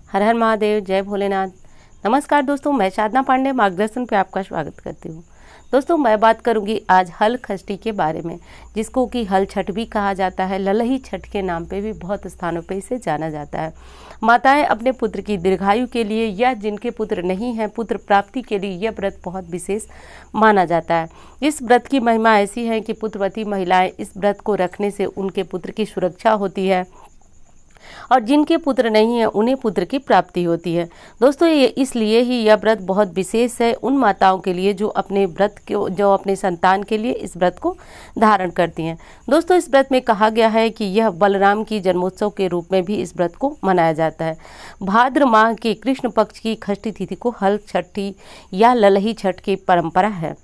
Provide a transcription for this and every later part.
हर हर महादेव, जय भोलेनाथ। नमस्कार दोस्तों, मैं साधना पांडे मार्गदर्शन पे आपका स्वागत करती हूँ। दोस्तों, मैं बात करूँगी आज हल खष्टी के बारे में, जिसको कि हल छठ भी कहा जाता है। ललही छठ के नाम पे भी बहुत स्थानों पे इसे जाना जाता है। माताएं अपने पुत्र की दीर्घायु के लिए या जिनके पुत्र नहीं हैं, पुत्र प्राप्ति के लिए यह व्रत बहुत विशेष माना जाता है। इस व्रत की महिमा ऐसी है कि पुत्रवती महिलाएं इस व्रत को रखने से उनके पुत्र की सुरक्षा होती है और जिनके पुत्र नहीं है उन्हें पुत्र की प्राप्ति होती है। दोस्तों, ये इसलिए ही यह व्रत बहुत विशेष है उन माताओं के लिए जो अपने संतान के लिए इस व्रत को धारण करती हैं। दोस्तों, इस व्रत में कहा गया है कि यह बलराम की जन्मोत्सव के रूप में भी इस व्रत को मनाया जाता है। भाद्र माह के कृष्ण पक्ष की षष्ठी तिथि को हल छठी या ललही छठ की परंपरा है।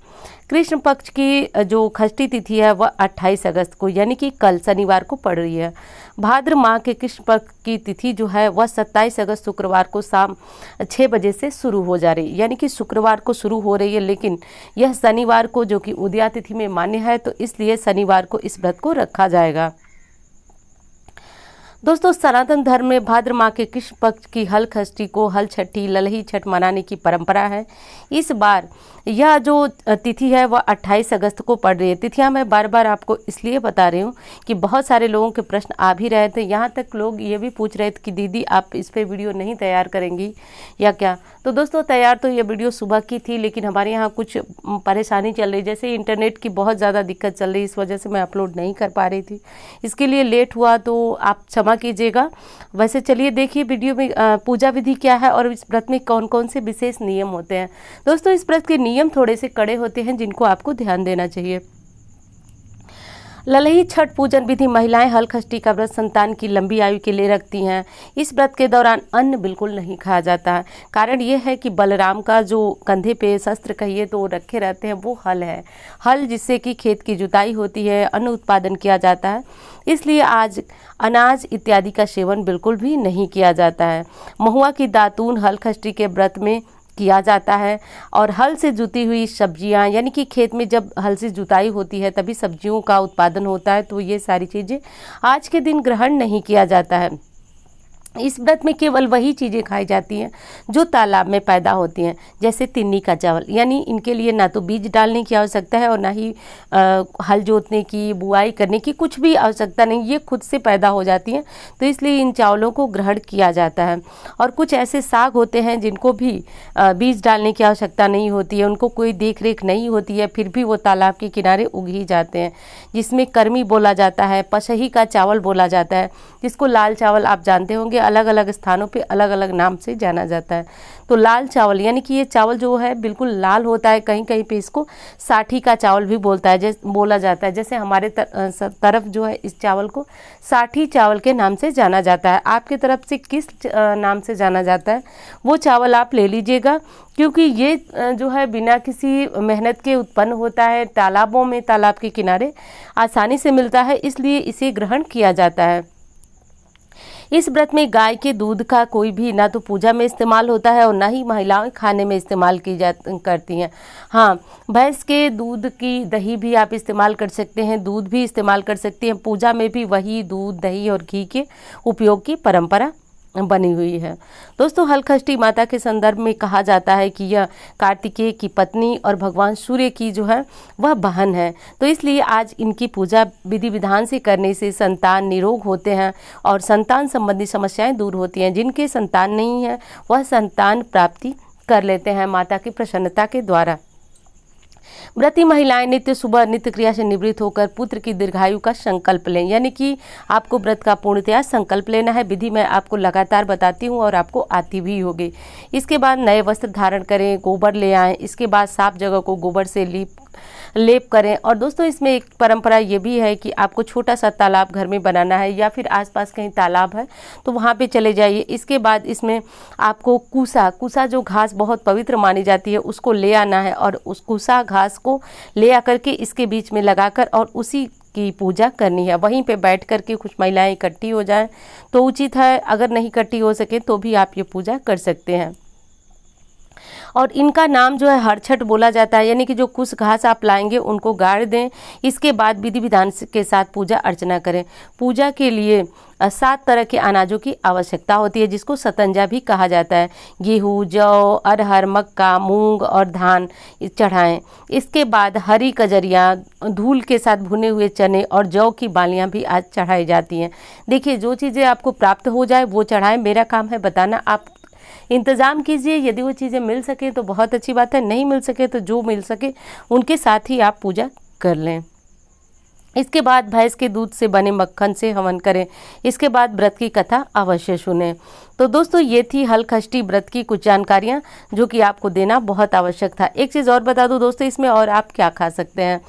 कृष्ण पक्ष की जो षष्ठी तिथि है वह 28 अगस्त को यानी कि कल शनिवार को पड़ रही है। भाद्र माह के कृष्ण पक्ष की तिथि जो है वह 27 अगस्त शुक्रवार को शाम 6 बजे से शुरू हो जा रही है, यानी कि शुक्रवार को शुरू हो रही है, लेकिन यह शनिवार को जो कि उदया तिथि में मान्य है, तो इसलिए शनिवार को इस व्रत को रखा जाएगा। दोस्तों, सनातन धर्म में भाद्र माह के कृष्ण पक्ष की हल खष्टी को हल छठी ललही छठ मनाने की परंपरा है। इस बार यह जो तिथि है वह 28 अगस्त को पड़ रही है। तिथियां मैं बार बार आपको इसलिए बता रही हूँ कि बहुत सारे लोगों के प्रश्न आ भी रहे थे। यहाँ तक लोग ये भी पूछ रहे थे कि दीदी आप इस पर वीडियो नहीं तैयार करेंगी या क्या। तो दोस्तों, तैयार तो ये वीडियो सुबह की थी, लेकिन हमारे यहाँ कुछ परेशानी चल रही, जैसे इंटरनेट की बहुत ज़्यादा दिक्कत चल रही, इस वजह से मैं अपलोड नहीं कर पा रही थी। इसके लिए लेट हुआ तो आप क्षमा कीजिएगा। वैसे चलिए देखिए वीडियो में पूजा विधि क्या है और इस व्रत में कौन कौन से विशेष नियम होते हैं। दोस्तों, इस व्रत के नियम थोड़े से कड़े होते हैं जिनको आपको ध्यान देना चाहिए। ललही छठ पूजन विधि महिलाएं हल खष्टी का व्रत संतान की लंबी आयु के लिए रखती हैं। इस व्रत के दौरान अन्न बिल्कुल नहीं खाया जाता है। कारण यह है कि बलराम का जो कंधे पे शस्त्र कहिए तो रखे रहते हैं वो हल है, हल जिससे कि खेत की जुताई होती है, अन्न उत्पादन किया जाता है। इसलिए आज अनाज इत्यादि का सेवन बिल्कुल भी नहीं किया जाता है। महुआ की दातून हल खष्टी के व्रत में किया जाता है और हल से जुती हुई सब्जियां, यानी कि खेत में जब हल से जुताई होती है तभी सब्जियों का उत्पादन होता है, तो ये सारी चीज़ें आज के दिन ग्रहण नहीं किया जाता है। इस व्रत में केवल वही चीज़ें खाई जाती हैं जो तालाब में पैदा होती हैं, जैसे तिन्नी का चावल, यानी इनके लिए ना तो बीज डालने की आवश्यकता है और ना ही हल जोतने की, बुआई करने की कुछ भी आवश्यकता नहीं, ये खुद से पैदा हो जाती हैं, तो इसलिए इन चावलों को ग्रहण किया जाता है। और कुछ ऐसे साग होते हैं जिनको भी बीज डालने की आवश्यकता नहीं होती है, उनको कोई देख रेख नहीं होती है, फिर भी वो तालाब के किनारे उग ही जाते हैं, जिसमें कर्मी बोला जाता है, पसही का चावल बोला जाता है, जिसको लाल चावल आप जानते होंगे, अलग अलग स्थानों पे अलग अलग नाम से जाना जाता है। तो लाल चावल यानी कि ये चावल जो है बिल्कुल लाल होता है, कहीं कहीं पे इसको साठी का चावल भी बोला जाता है। जैसे हमारे तरफ जो है इस चावल को साठी चावल के नाम से जाना जाता है। आपकी तरफ से किस नाम से जाना जाता है वो चावल आप ले लीजिएगा, क्योंकि ये जो है बिना किसी मेहनत के उत्पन्न होता है, तालाबों में, तालाब के किनारे आसानी से मिलता है, इसलिए इसे ग्रहण किया जाता है। इस व्रत में गाय के दूध का कोई भी ना तो पूजा में इस्तेमाल होता है और ना ही महिलाएं खाने में इस्तेमाल करती हैं। हाँ, भैंस के दूध की दही भी आप इस्तेमाल कर सकते हैं, दूध भी इस्तेमाल कर सकते हैं। पूजा में भी वही दूध, दही और घी के उपयोग की परंपरा बनी हुई है। दोस्तों, हल खष्टी माता के संदर्भ में कहा जाता है कि यह कार्तिकेय की पत्नी और भगवान सूर्य की जो है वह बहन है, तो इसलिए आज इनकी पूजा विधि विधान से करने से संतान निरोग होते हैं और संतान संबंधी समस्याएं दूर होती हैं। जिनके संतान नहीं है वह संतान प्राप्ति कर लेते हैं माता की प्रसन्नता के द्वारा। व्रती महिलाएं नित्य सुबह नित्य क्रिया से निवृत्त होकर पुत्र की दीर्घायु का संकल्प लें, यानी कि आपको व्रत का पूर्णतया संकल्प लेना है। विधि मैं आपको लगातार बताती हूँ और आपको आती भी होगी। इसके बाद नए वस्त्र धारण करें, गोबर ले आएं, इसके बाद साफ जगह को गोबर से लेप करें। और दोस्तों, इसमें एक परंपरा ये भी है कि आपको छोटा सा तालाब घर में बनाना है या फिर आसपास कहीं तालाब है तो वहाँ पे चले जाइए। इसके बाद इसमें आपको कुसा जो घास बहुत पवित्र मानी जाती है उसको ले आना है और उस कुसा घास को ले आकर के इसके बीच में लगाकर और उसी की पूजा करनी है। वहीं पे बैठ कर के कुछ महिलाएं इकट्ठी हो जाएं तो उचित है, अगर नहीं इकट्ठी हो सके तो भी आप ये पूजा कर सकते हैं। और इनका नाम जो है हरछठ बोला जाता है, यानी कि जो कुछ घास आप लाएंगे उनको गाड़ दें। इसके बाद विधि विधान के साथ पूजा अर्चना करें। पूजा के लिए 7 तरह के अनाजों की आवश्यकता होती है, जिसको सतंजा भी कहा जाता है। गेहूँ, जौ, अरहर, मक्का, मूंग और धान चढ़ाएं। इसके बाद हरी कजरियाँ, धूल के साथ भुने हुए चने और जौ की बालियाँ भी आज चढ़ाई जाती हैं। देखिए, जो चीज़ें आपको प्राप्त हो जाए वो चढ़ाएं। मेरा काम है बताना, आप इंतज़ाम कीजिए। यदि वो चीज़ें मिल सके तो बहुत अच्छी बात है, नहीं मिल सके तो जो मिल सके उनके साथ ही आप पूजा कर लें। इसके बाद भैंस के दूध से बने मक्खन से हवन करें। इसके बाद व्रत की कथा अवश्य सुनें। तो दोस्तों, ये थी हलखष्टी व्रत की कुछ जानकारियाँ जो कि आपको देना बहुत आवश्यक था। एक चीज़ और बता दूं दोस्तों, इसमें और आप क्या खा सकते हैं।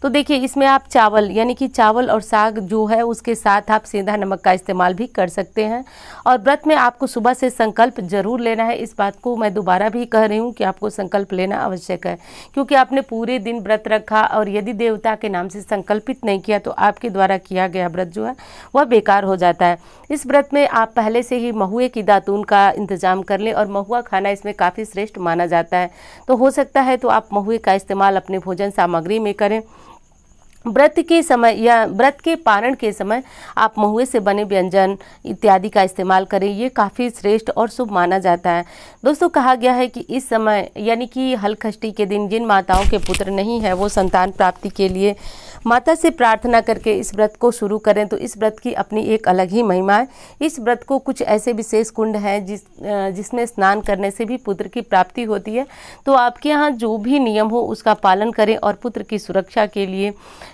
तो देखिए, इसमें आप चावल, यानी कि चावल और साग जो है उसके साथ आप सेंधा नमक का इस्तेमाल भी कर सकते हैं। और व्रत में आपको सुबह से संकल्प जरूर लेना है। इस बात को मैं दोबारा भी कह रही हूँ कि आपको संकल्प लेना आवश्यक है, क्योंकि आपने पूरे दिन व्रत रखा और यदि देवता के नाम से संकल्पित नहीं किया तो आपके द्वारा किया गया व्रत जो है वह बेकार हो जाता है। इस व्रत में आप पहले से ही महुए की दातून का इंतजाम कर लें, और महुआ खाना इसमें काफ़ी श्रेष्ठ माना जाता है। तो हो सकता है तो आप महुए का इस्तेमाल अपने भोजन सामग्री में करें। व्रत के समय या व्रत के पारण के समय आप महुए से बने व्यंजन इत्यादि का इस्तेमाल करें, ये काफ़ी श्रेष्ठ और शुभ माना जाता है। दोस्तों, कहा गया है कि इस समय यानी कि हलखष्टी के दिन जिन माताओं के पुत्र नहीं है वो संतान प्राप्ति के लिए माता से प्रार्थना करके इस व्रत को शुरू करें। तो इस व्रत की अपनी एक अलग ही महिमा है। इस व्रत को कुछ ऐसे विशेष कुंड हैं जिसमें स्नान करने से भी पुत्र की प्राप्ति होती है। तो आपके यहाँ जो भी नियम हो उसका पालन करें, और पुत्र की सुरक्षा के लिए,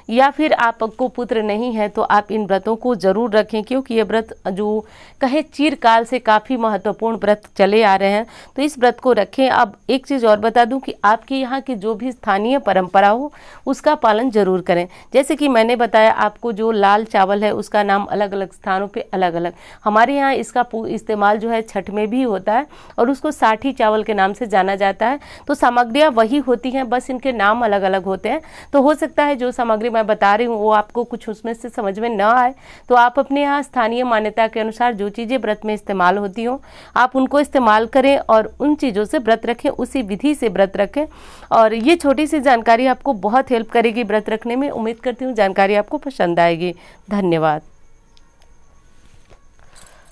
या फिर आपको पुत्र नहीं है तो आप इन व्रतों को जरूर रखें, क्योंकि ये व्रत जो कहे चिरकाल से काफ़ी महत्वपूर्ण व्रत चले आ रहे हैं। तो इस व्रत को रखें। अब एक चीज़ और बता दूं कि आपके यहाँ की जो भी स्थानीय परंपरा हो उसका पालन जरूर करें। जैसे कि मैंने बताया आपको, जो लाल चावल है उसका नाम अलग अलग स्थानों पे अलग अलग, हमारे यहाँ इसका इस्तेमाल जो है छठ में भी होता है और उसको साठी चावल के नाम से जाना जाता है। तो सामग्रियाँ वही होती हैं, बस इनके नाम अलग अलग होते हैं। तो हो सकता है जो सामग्री मैं बता रही हूँ वो आपको कुछ उसमें से समझ में न आए, तो आप अपने यहाँ स्थानीय मान्यता के अनुसार जो चीज़ें व्रत में इस्तेमाल होती हों आप उनको इस्तेमाल करें और उन चीज़ों से व्रत रखें, उसी विधि से व्रत रखें। और ये छोटी सी जानकारी आपको बहुत हेल्प करेगी व्रत रखने में। उम्मीद करती हूँ जानकारी आपको पसंद आएगी। धन्यवाद।